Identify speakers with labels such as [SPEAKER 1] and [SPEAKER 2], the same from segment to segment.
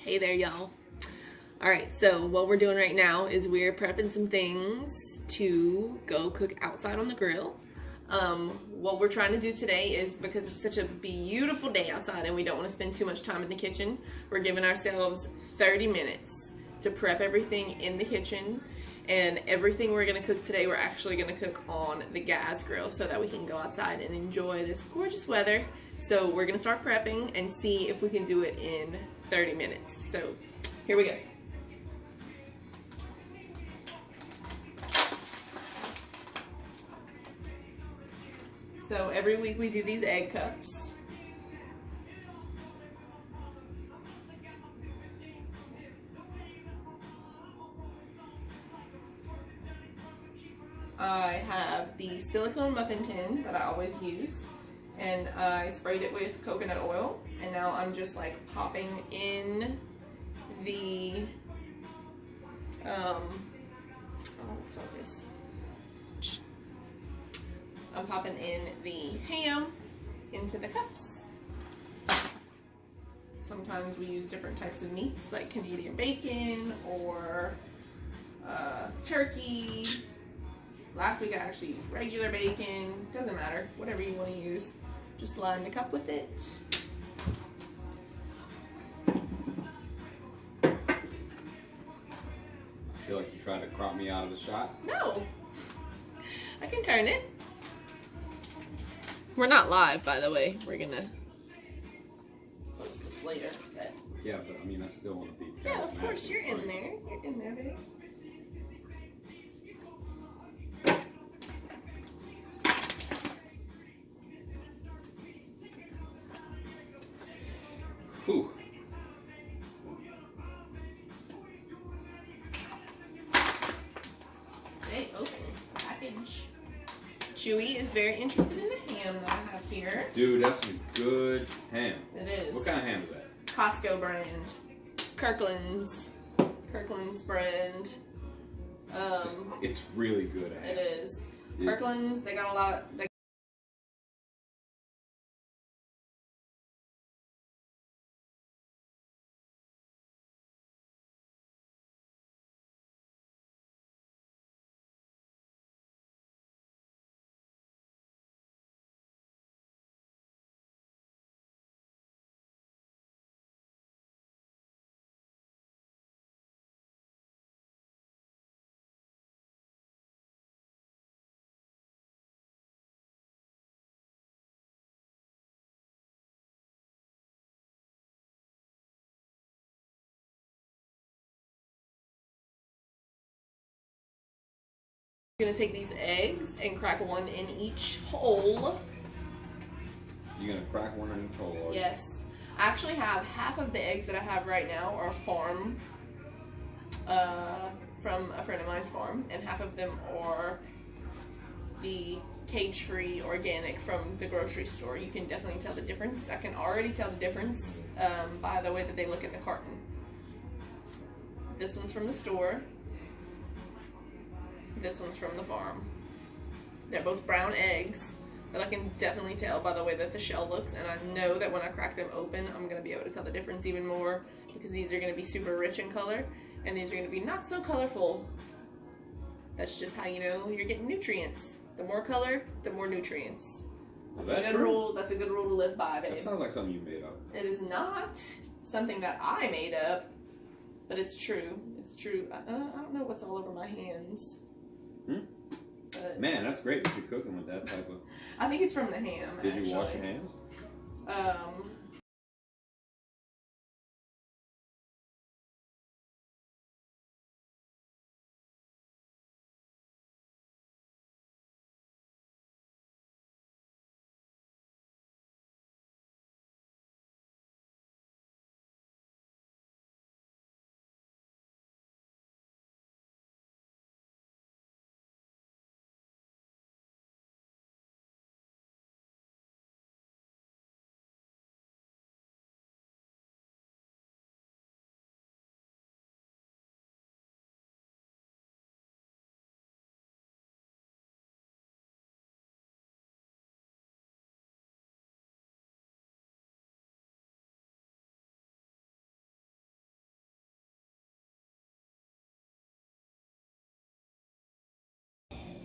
[SPEAKER 1] Hey there, y'all. Alright, so what we're doing right now is we're prepping some things to go cook outside on the grill. What we're trying to do today is, because it's such a beautiful day outside and we don't want to spend too much time in the kitchen, we're giving ourselves 30 minutes to prep everything in the kitchen. And everything we're going to cook today, we're actually going to cook on the gas grill so that we can go outside and enjoy this gorgeous weather. So we're going to start prepping and see if we can do it in 30 minutes. So here we go. So every week we do these egg cups. I have the silicone muffin tin that I always use, and I sprayed it with coconut oil, and now I'm just like popping in the I'm popping in the ham into the cups. Sometimes we use different types of meats like Canadian bacon or turkey. Last week I actually used regular bacon. Doesn't matter, whatever you want to use. Just line the cup with it.
[SPEAKER 2] I feel like you tried to crop me out of the shot.
[SPEAKER 1] No, I can turn it. We're not live, by the way. We're gonna post this later. But
[SPEAKER 2] Yeah, but I mean, I still want to be.
[SPEAKER 1] yeah, of course, you're in there. You're in there, babe.
[SPEAKER 2] Whew.
[SPEAKER 1] Stay open. Package. Chewy is very interested in the ham that I have here.
[SPEAKER 2] Dude, that's some good ham.
[SPEAKER 1] It is.
[SPEAKER 2] What kind of ham is that?
[SPEAKER 1] Costco brand. Kirkland's brand.
[SPEAKER 2] It's really good ham.
[SPEAKER 1] It is. Kirkland's, they got a lot. I'm gonna take these eggs and crack one in each hole.
[SPEAKER 2] You're gonna crack one in each hole? Or
[SPEAKER 1] Yes. I actually have half of the eggs that I have right now are farm, from a friend of mine's farm, and half of them are the cage-free organic from the grocery store. You can definitely tell the difference. I can already tell the difference by the way that they look at the carton. This one's from the store. This one's from the farm. They're both brown eggs, but I can definitely tell by the way that the shell looks, and I know that when I crack them open, I'm gonna be able to tell the difference even more, because these are gonna be super rich in color, and these are gonna be not so colorful. That's just how you know you're getting nutrients. The more color, the more nutrients. That's a good rule. That's a good rule to live by, babe.
[SPEAKER 2] That sounds like something you made up.
[SPEAKER 1] It is not something that I made up, but it's true. It's true. I don't know what's all over my hands.
[SPEAKER 2] Man, that's great that you're cooking with that type of.
[SPEAKER 1] I think it's from the ham.
[SPEAKER 2] Did you wash your hands?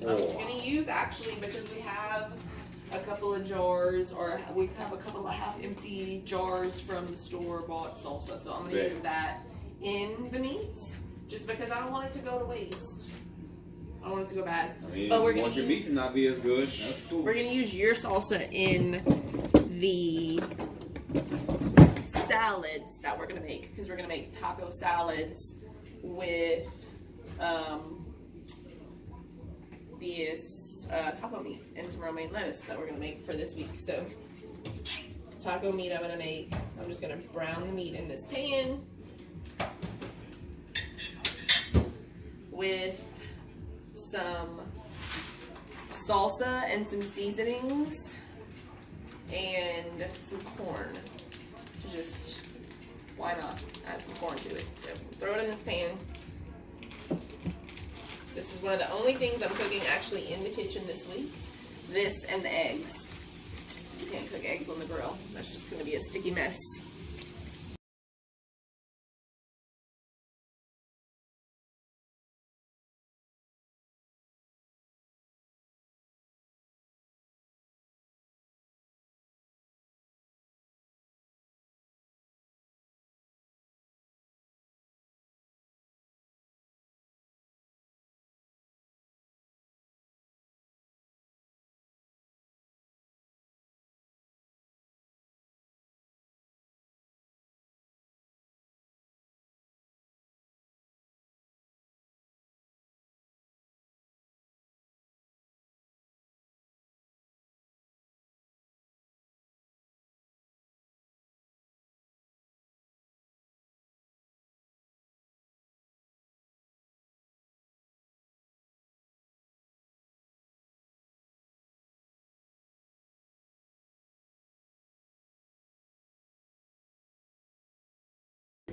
[SPEAKER 1] I'm gonna use actually because we have a couple of jars, or we have a couple of half-empty jars from the store-bought salsa. So I'm gonna use that in the meat, just because I don't want it to go to waste. I don't want it to go bad.
[SPEAKER 2] I mean,
[SPEAKER 1] but we're
[SPEAKER 2] you
[SPEAKER 1] gonna
[SPEAKER 2] want your meat to not be as good. That's cool.
[SPEAKER 1] We're gonna use your salsa in the salads that we're gonna make, because we're gonna make taco salads with these taco meat and some romaine lettuce that we're gonna make for this week. So taco meat I'm gonna make. I'm just gonna brown the meat in this pan with some salsa and some seasonings and some corn. To just, why not add some corn to it? So throw it in this pan. This is one of the only things I'm cooking actually in the kitchen this week. This and the eggs. You can't cook eggs on the grill. That's just gonna be a sticky mess.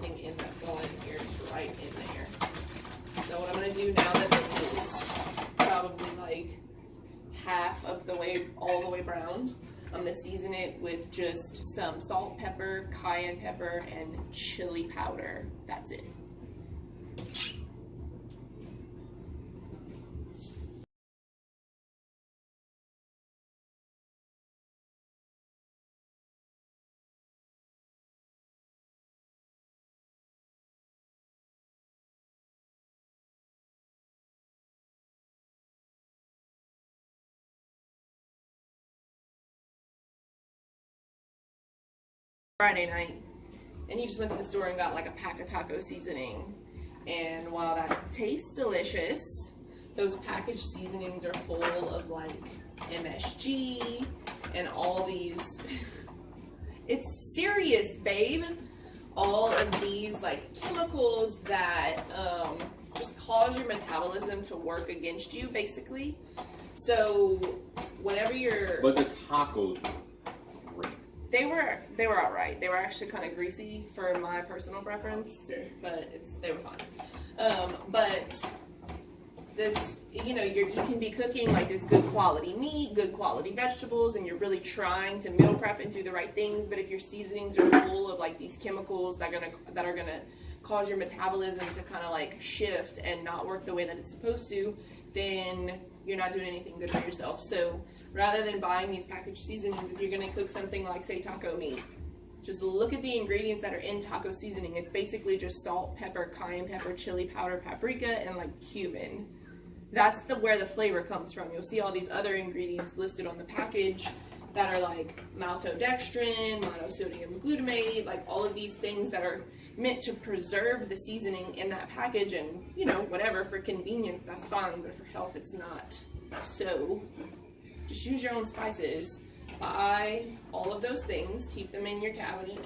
[SPEAKER 1] In that's going here is right in there. So what I'm going to do now that this is probably like half of the way, all the way browned, I'm going to season it with just some salt, pepper, cayenne pepper, and chili powder. That's it. Friday night, and he just went to the store and got like a pack of taco seasoning. And while that tastes delicious, those packaged seasonings are full of like MSG and all these it's serious, babe. All of these like chemicals that just cause your metabolism to work against you, basically. So whenever you're
[SPEAKER 2] But the tacos,
[SPEAKER 1] they were all right. They were actually kind of greasy for my personal preference, but they were fine. But this, you know, you can be cooking like this good quality meat, good quality vegetables, and you're really trying to meal prep and do the right things. But if your seasonings are full of like these chemicals that are gonna cause your metabolism to kind of like shift and not work the way that it's supposed to, then you're not doing anything good for yourself. So rather than buying these packaged seasonings, if you're gonna cook something like, say, taco meat, just look at the ingredients that are in taco seasoning. It's basically just salt, pepper, cayenne pepper, chili powder, paprika, and like cumin. That's where the flavor comes from. You'll see all these other ingredients listed on the package that are like maltodextrin, monosodium glutamate, like all of these things that are meant to preserve the seasoning in that package. And, you know, whatever, for convenience, that's fine, but for health, it's not. So just use your own spices. Buy all of those things, keep them in your cabinet.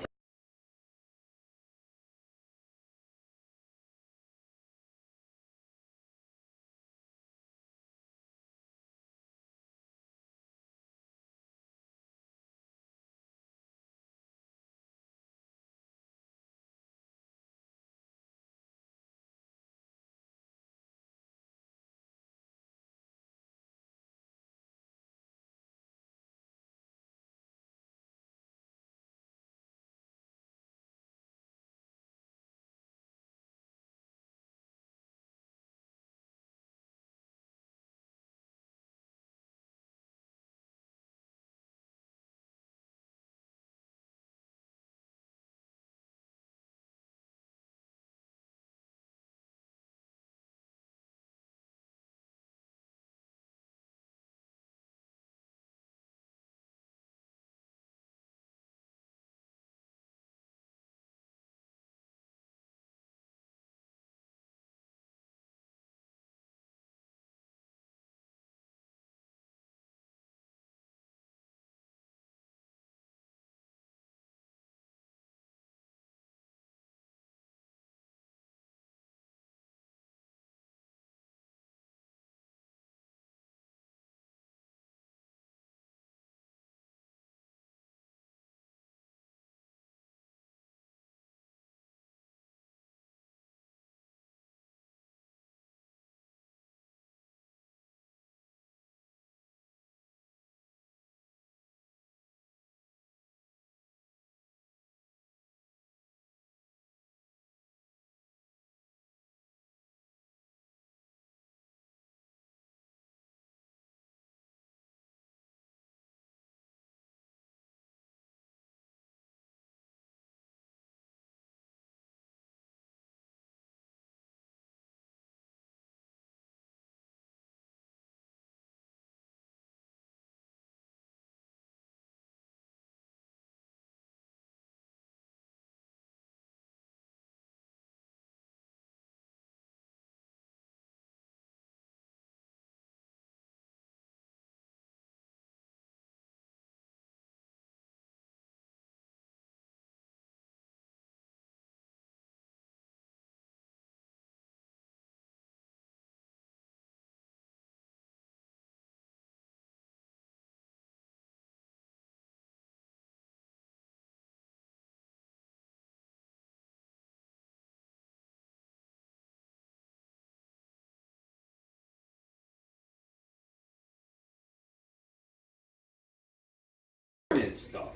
[SPEAKER 2] and stuff.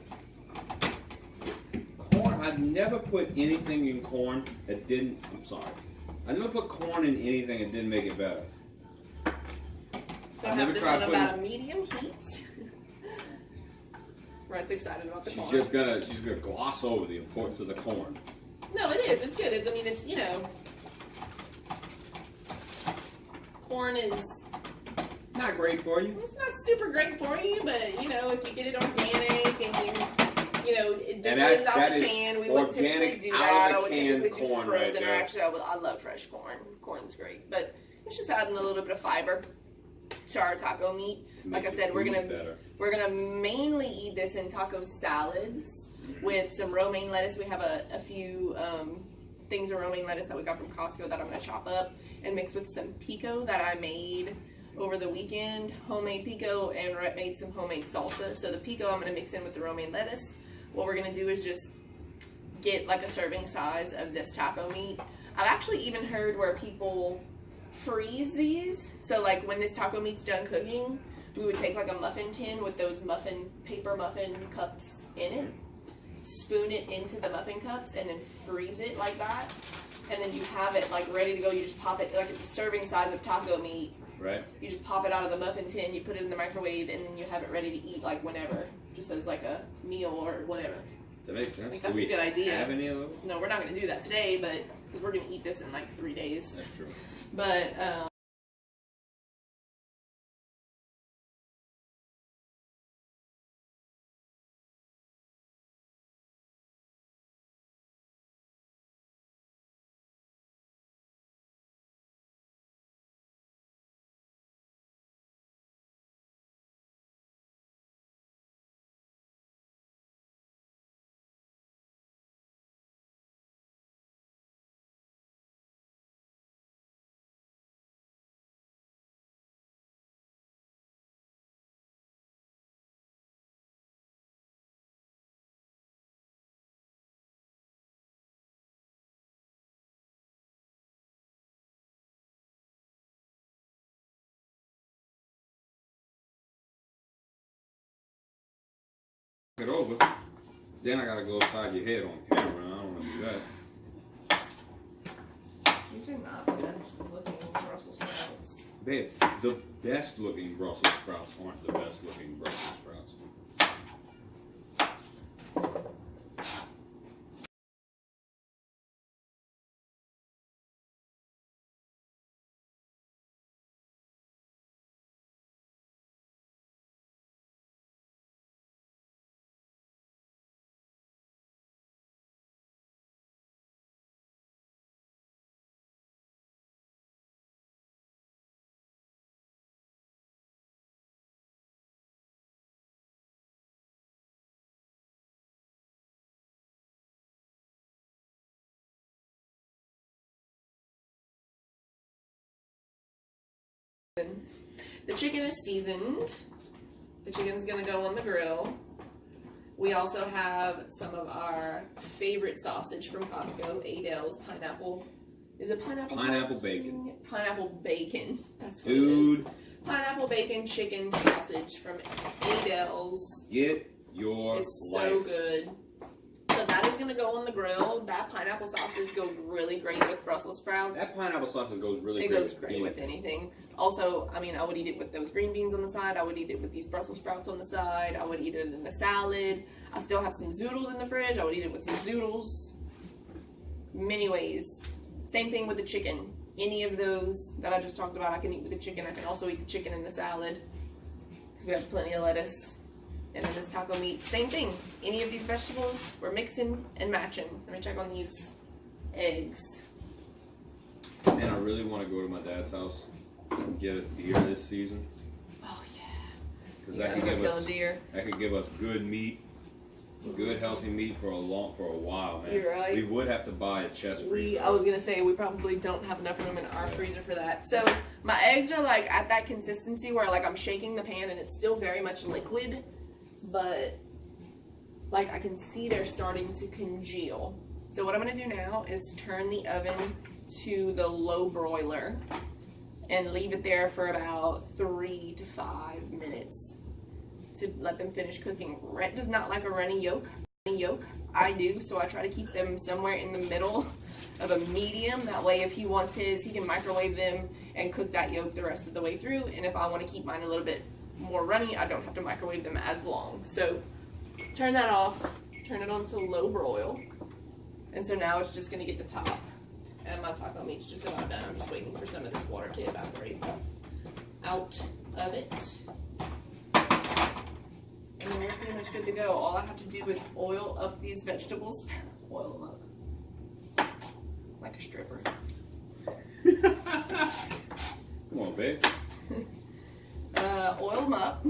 [SPEAKER 2] Corn, I've never put anything in corn that didn't, I'm sorry. I never put corn in anything that didn't make it better.
[SPEAKER 1] So I have this on about a medium heat. Red's excited about the corn.
[SPEAKER 2] She's gonna gloss over the importance of the corn.
[SPEAKER 1] No, it is. It's good. It's, corn is
[SPEAKER 2] not great for you.
[SPEAKER 1] It's not super great for you, but if you get it organic and this is out the can, we wouldn't typically do that. I would typically do frozen, or actually I love fresh corn. Corn's great, but it's just adding a little bit of fiber to our taco meat. Like I said, we're gonna mainly eat this in taco salads with some romaine lettuce. We have a few things of romaine lettuce that we got from Costco that I'm gonna chop up and mix with some pico that I made over the weekend, homemade pico, and Rhett made some homemade salsa. So the pico I'm gonna mix in with the romaine lettuce. What we're gonna do is just get like a serving size of this taco meat. I've actually even heard where people freeze these. So like when this taco meat's done cooking, we would take like a muffin tin with those paper muffin cups in it, spoon it into the muffin cups, and then freeze it like that. And then you have it like ready to go. You just pop it, like it's a serving size of taco meat.
[SPEAKER 2] Right.
[SPEAKER 1] You just pop it out of the muffin tin, you put it in the microwave, and then you have it ready to eat like whenever, just as like a meal or whatever.
[SPEAKER 2] That makes sense.
[SPEAKER 1] I think that's a good idea.
[SPEAKER 2] Have any of those?
[SPEAKER 1] No, we're not going to do that today, but because we're going to eat this in like 3 days.
[SPEAKER 2] That's true.
[SPEAKER 1] But
[SPEAKER 2] It over. Then I gotta go upside your head on camera, and I don't want to do that.
[SPEAKER 1] these are not the best looking Brussels sprouts.
[SPEAKER 2] Babe, the best looking Brussels sprouts aren't the best looking Brussels sprouts.
[SPEAKER 1] The chicken is seasoned. The chicken's gonna go on the grill. We also have some of our favorite sausage from Costco, Adele's pineapple. Is it pineapple?
[SPEAKER 2] Pineapple bacon.
[SPEAKER 1] Pineapple bacon. That's what
[SPEAKER 2] Dude.
[SPEAKER 1] it is. Pineapple bacon chicken sausage from Adele's.
[SPEAKER 2] Get your
[SPEAKER 1] It's
[SPEAKER 2] life.
[SPEAKER 1] so good. So that is going to go on the grill. That pineapple sausage goes really great with Brussels sprouts.
[SPEAKER 2] That pineapple sausage goes really great.
[SPEAKER 1] It goes great with anything. Also, I mean, I would eat it with those green beans on the side. I would eat it with these Brussels sprouts on the side. I would eat it in a salad. I still have some zoodles in the fridge. I would eat it with some zoodles. Many ways. Same thing with the chicken. Any of those that I just talked about, I can eat with the chicken. I can also eat the chicken in the salad because we have plenty of lettuce. And then this taco meat, same thing. Any of these vegetables, we're mixing and matching. Let me check on these eggs.
[SPEAKER 2] Man, I really want to go to my dad's house and get a deer this season.
[SPEAKER 1] Oh yeah.
[SPEAKER 2] Because that could give us good meat, good healthy meat for a while, man.
[SPEAKER 1] You're right.
[SPEAKER 2] We would have to buy a chest freezer.
[SPEAKER 1] I was gonna say we probably don't have enough room in our freezer for that. So my eggs are like at that consistency where like I'm shaking the pan and it's still very much liquid, but like I can see they're starting to congeal. So what I'm gonna do now is turn the oven to the low broiler and leave it there for about 3 to 5 minutes. to let them finish cooking. Rhett does not like a runny yolk. I do, so I try to keep them somewhere in the middle of a medium. That way, if he wants his, he can microwave them and cook that yolk the rest of the way through. And if I want to keep mine a little bit more runny, I don't have to microwave them as long. So turn that off, turn it on to low broil. And so now it's just going to get the top. And my taco meat's just about done. I'm just waiting for some of this water to evaporate out of it. And then we're pretty much good to go. All I have to do is oil up these vegetables. Oil them up. Like a stripper.
[SPEAKER 2] Come on, babe.
[SPEAKER 1] Oil them up.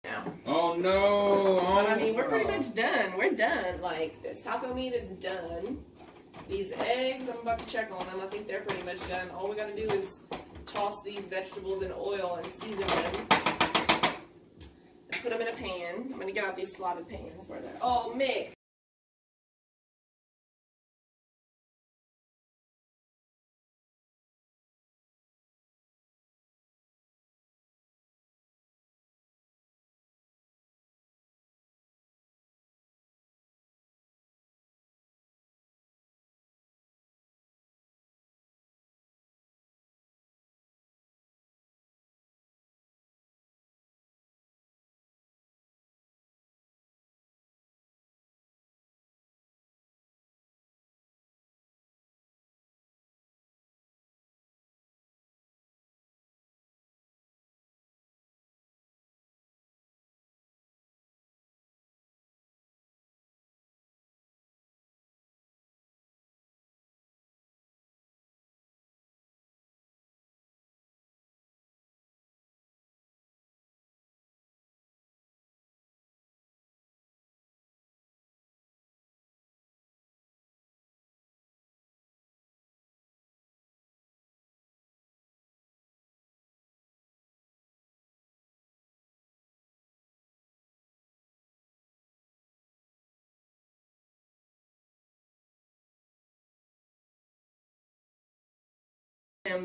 [SPEAKER 1] Now.
[SPEAKER 2] Oh no!
[SPEAKER 1] But I mean, we're pretty much done. We're done. Like, this taco meat is done. These eggs, I'm about to check on them. I think they're pretty much done. All we gotta do is toss these vegetables in oil and season them. And put them in a pan. I'm gonna get out these slotted pans where they're. Oh, Mick!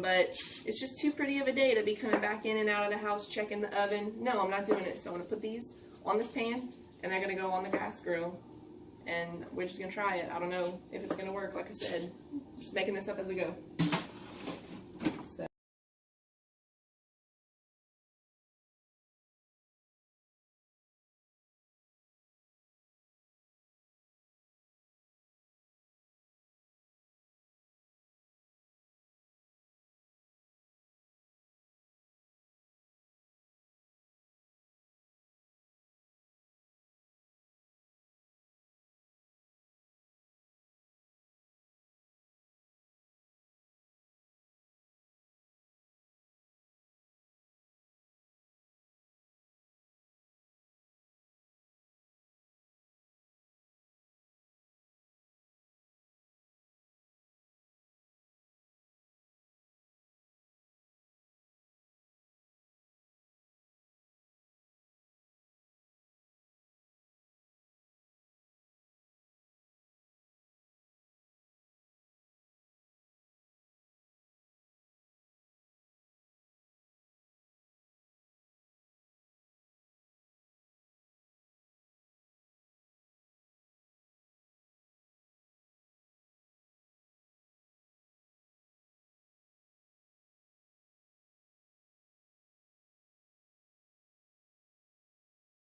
[SPEAKER 1] But it's just too pretty of a day to be coming back in and out of the house checking the oven. No, I'm not doing it. So I'm going to put these on this pan and they're going to go on the gas grill. And we're just going to try it. I don't know if it's going to work, like I said. Just making this up as I go.